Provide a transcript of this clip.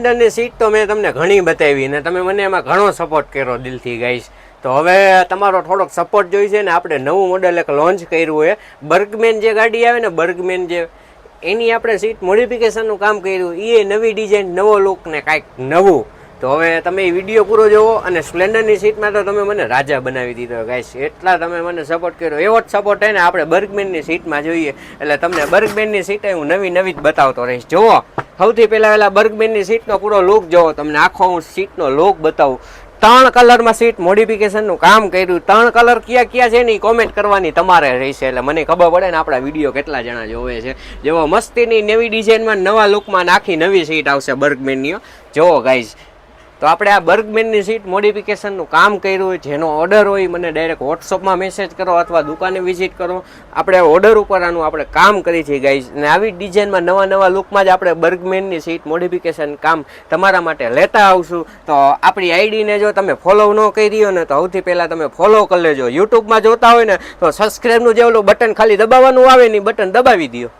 ની સીટ તો મેં તમને ઘણી બતાવી ને તમે મને એમાં ઘણો સપોર્ટ કર્યો દિલથી ગાઈસ. તો હવે તમારો થોડોક સપોર્ટ જોઈશે ને. આપણે નવું મોડેલ એક લોન્ચ કર્યું છે. બર્ગમેન જે ગાડી આવે ને, બર્ગમેન જે, એની આપણે સીટ મોડિફિકેશનનું કામ કર્યું. એ નવી ડિઝાઇન, નવો લુક ને કાંઈક નવું. તો હવે તમે એ વિડીયો પૂરો જોવો. અને સ્પ્લેન્ડરની સીટમાં તો તમે મને રાજા બનાવી દીધો ગાઈસ. એટલા તમે મને સપોર્ટ કર્યો. એવો જ સપોર્ટ છે ને આપણે બર્ગમેનની સીટમાં જોઈએ. એટલે તમને બર્ગમેનની સીટ હું નવી નવી જ બતાવતો રહીશ. જુઓ, સૌથી પહેલાં બર્ગમેનની સીટનો પૂરો લુક જોવો. તમને આખો હું સીટનો લુક બતાવું. 3 કલરમાં સીટ મોડિફિકેશનનું કામ કર્યું. 3 કલર કયા છે ને એ કોમેન્ટ કરવાની તમારે રહેશે. એટલે મને ખબર પડે ને આપણા વિડીયો કેટલા જણા જોવે છે. જેવો મસ્તીની નવી ડિઝાઇનમાં નવા લુકમાં નાખી નવી સીટ આવશે બર્ગમેનની. જુઓ ગાઈઝ, તો આપણે આ બર્ગમેનની સીટ મોડિફિકેશનનું કામ કર્યું હોય. જેનો ઓર્ડર હોય મને ડાયરેક્ટ વોટ્સઅપમાં મેસેજ કરો અથવા દુકાને વિઝિટ કરો. આપણે ઓર્ડર ઉપર આનું આપણે કામ કરી છે ગાઈઝ. અને આવી ડિઝાઇનમાં નવા લુકમાં જ આપણે બર્ગમેનની સીટ મોડિફિકેશન કામ તમારા માટે લેતા આવશું. તો આપણી આઈડીને જો તમે ફોલો ન કરી હોય ને તો સૌથી પહેલાં તમે ફોલો કરી લેજો. યુટ્યુબમાં જોતા હોય ને તો સબસ્ક્રાઈબનું જે ઓલું બટન ખાલી દબાવવાનું આવે ને, બટન દબાવી દો.